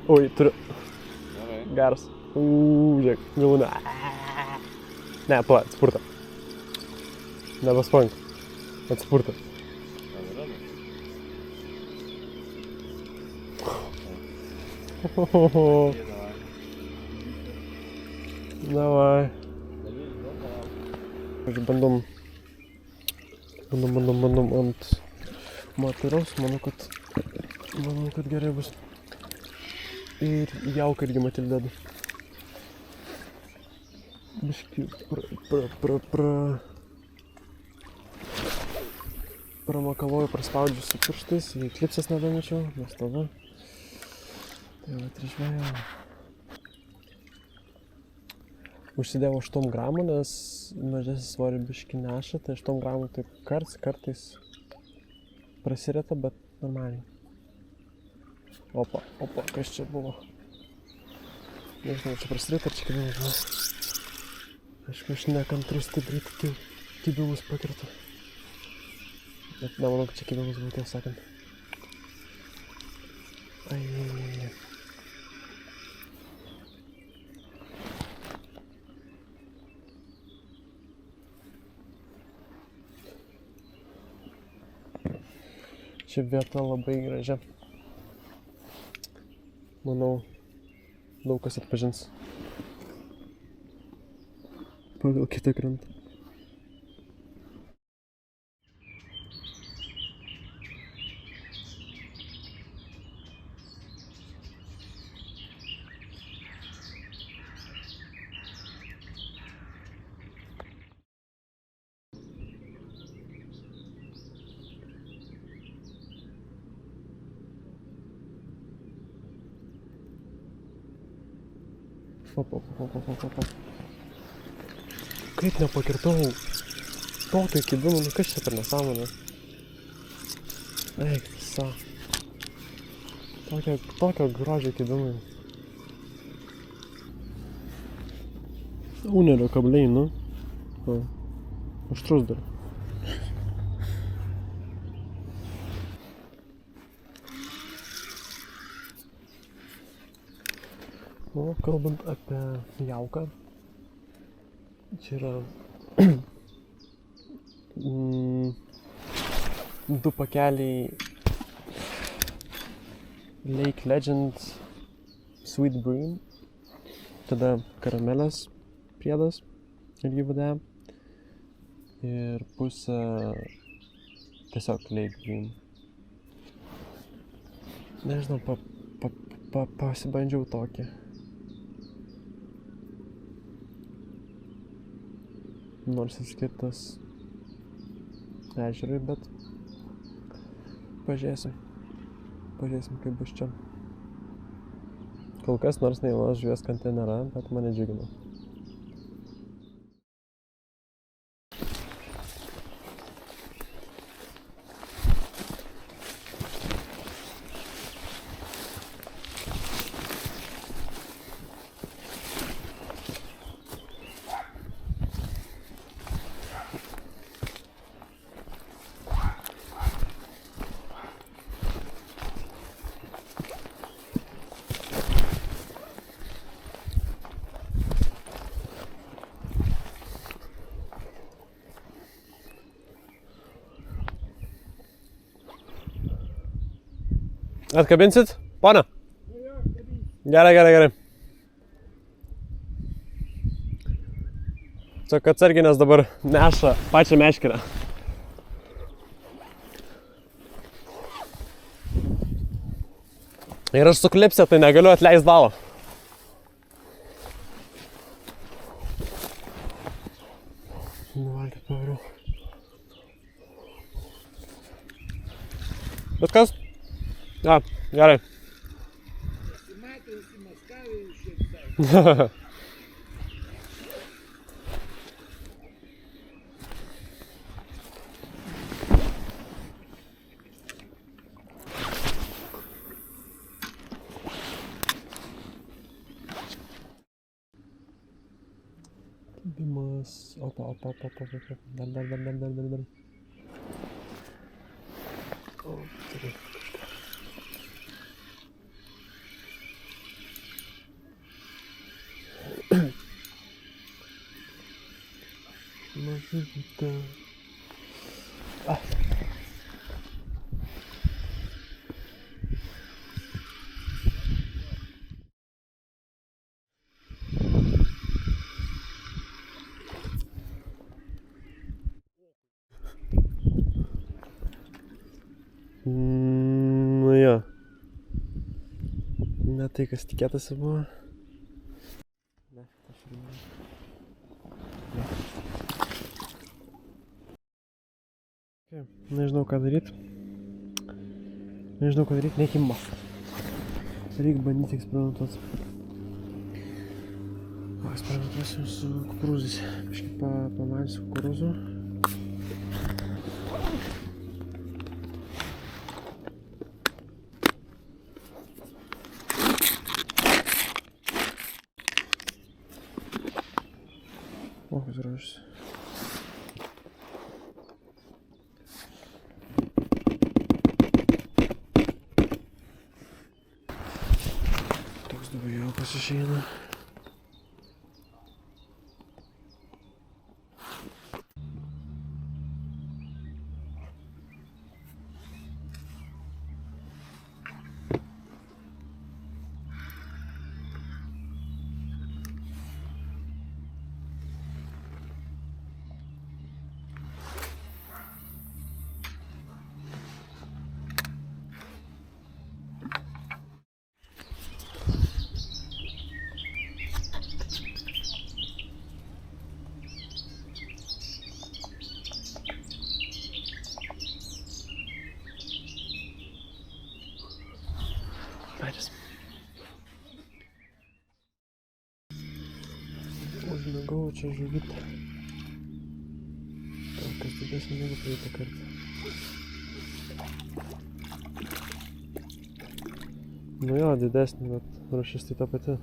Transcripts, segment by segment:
Oi, turiu. Gerai. Geras. Žiūrėk, galūnė. Ne, pala, atsipurta. Nebespank. Atsipurta. Davai. Bandom ant materiaus, manau, kad gerai bus. Ir jauką irgi matyt dedu. Biškį pramakaluoju, praspaudžiu su pirštais, jei klipsės nedamečiau, nes tada. Tai va, trižvėjau. Užsidėjau 8 gramų, nes mažesnį svorį biškį neša, tai 8 gramų taip kartais prasireta, bet normaliai. Opa, kas čia buvo? Nežinau, čia prasireta ar čia kibimas. Aišku, aš nekantrus taip greitai kibimus pakirtu. Bet nemanau, kad čia kibimas buvo, tiesą sakant. Ai. Ši vieta labai gražia. Manau, daug kas atpažins pagal kitą krantą. Kaip nepakirtau tokio kibimo, nu kas čia per nesąmonė? Eik, visa. Tokio grožio kibimai. Unerio kabliai, nu. Aštrus dar. O, kalbant apie jauką, čia yra 2 pakeliai Lake Legend Sweet Bream, tada karamelės priedas irgi VD ir pusę tiesiog Lake Bream. Nežinau, pasibandžiau tokį. Nors ir skirtas ežerui, bet pažiūrėsim, kaip bus čia. Kol kas nors nei vienos žuvies krante nėra, bet mane džiugina. Atkabinsit? Pana? Gerai. Tiesiog atsargiai, nes dabar neša pačią meškerę. Ir aš su klipse, tai negaliu atleist balo. Nuvalgyti pavariau. Bet kas? A, gerai. Pasimatė, įsimaskavė iš šiek tiek. Kibimas. Opa. Dar. O, turiu. Nu jo. Ne tai, kas tikėtasi buvo. Ne, aš nežinau ką daryt. Nekimba. Reikia bandyti eksperimentuoti. O, eksperimentuosiu su kukurūzais. Kažkaip pamalsiu kukurūzų. O, kas gražus. Toks dabar jau pasišeina. Patys. Užmigau čia žuvytę. Kas didesnė negu praeitą kartą. Nu jo, didesnė, bet rūšis tai ta pati.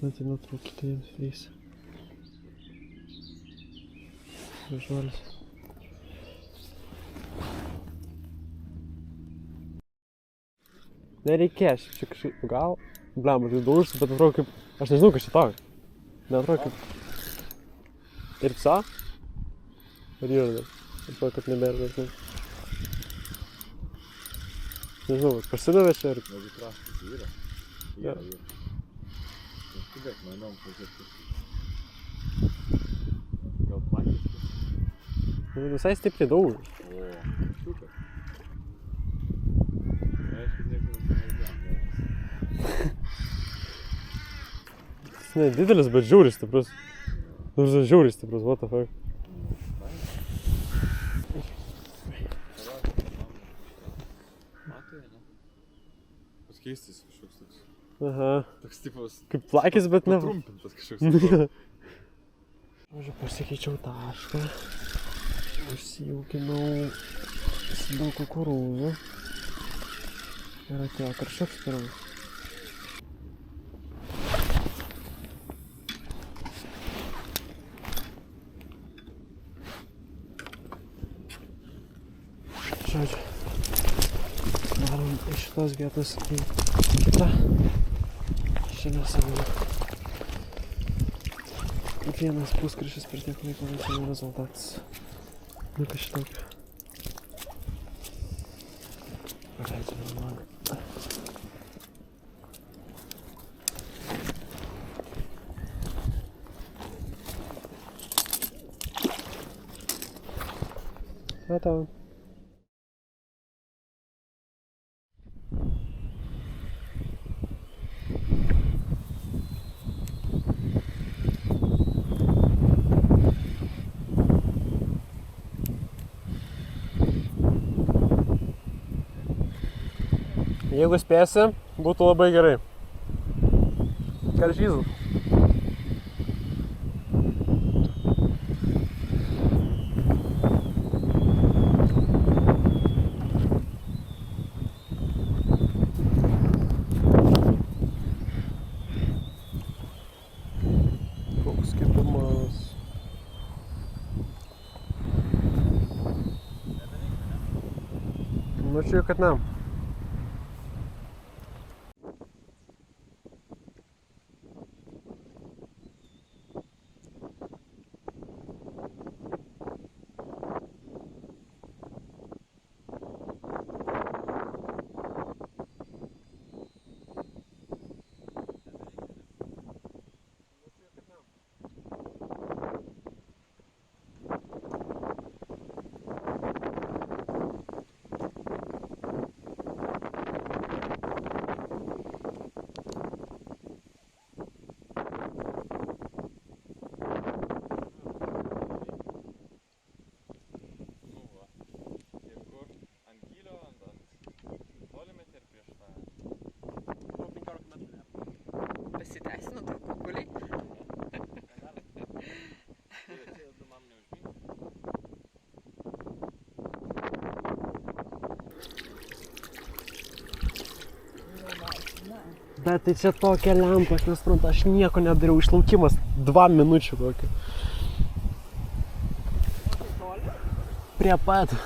Смотрите, nutraukite jiems veisą. Žuolis. Nereikės, čia kažkaip gal... Blemba, tai daužus, bet atrodo kaip... Aš nežinau, kas čia tokia. Neatrodo kaip... Ir psa? Ar jūrdas? Atrodo, kad nebėra dažnai. Nežinau, pasidavė čia ar... Negi kraštas yra. Jo. Skubėk, manom, pažiūrėti. Gal patys? Visai stipriai daužus. O, šukas. Reiškia, nieko nesinaudoja. Jis ne didelis, bet žiauriai stiprus. Žiauriai stiprus, what the fuck. Matai, ne? Paskeistis kažkoks toks. Aha. Toks tipas... Kaip plakis, bet ne... Patrumpintas kažkoks. Žodžiu, pasikeičiau tašką. Užsijaukinau daug kukurūzų. Ir atėjo karščiuks pirmas. Žodžiu, darom iš šitos vietos į kitą. Šiandien savo vienas puskarštis per tiek laiko nesame rezultatas. Nu, kas šitokio. Paleidžiame langą. Готово. Jeigu spėsi, būtų labai gerai. Karžyzų. Nu, čia kad ne. Nu va. Ir kur? Ant gylio, ant toli metį ir prieš tą. Po 15 metrų ne. Pasiteisino daug kukuliai. Tu man neužmink. Bet tai čia tokia lempa, aš nesuprantu, aš nieko nedariau, išlaukimas 2 minučių kokį. Prie pat.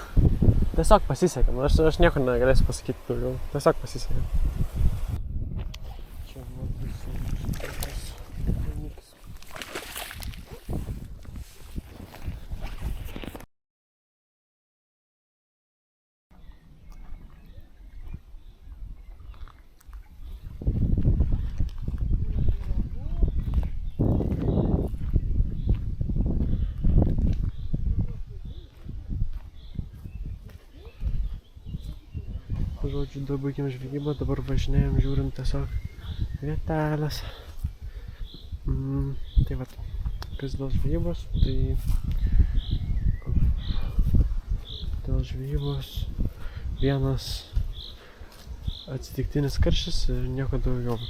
Tiesiog pasisekė, nu, aš nieko negalėsiu pasakyti daugiau, tiesiog pasisekė. Čia matus šitas jaunikis. Žodžiu, dabar baigėm žvejybą, dabar važinėjom, žiūrim tiesiog vietelės. Tai vat, kas dėl žvejybos, tai dėl žvejybos vienas atsitiktinis karštis ir nieko daugiau.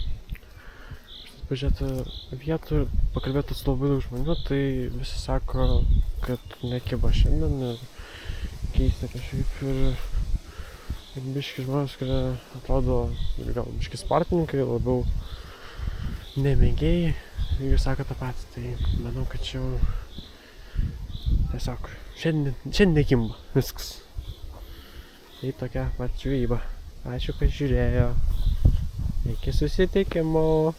Pažiūrėti vietų ir pakalbėti su labai daug žmonių, tai visi sako, kad nekiba šiandien ir keista kažkaip ir biški žmonės, kurie atrodo gal biški sportininkai, labiau nemėgėjai, jie sako tą patį, tai manau, kad čia jau tiesiog šiandien nekimba viskas. Tai tokia pat žvejyba. Ačiū, kad žiūrėjo. Iki susitikimo.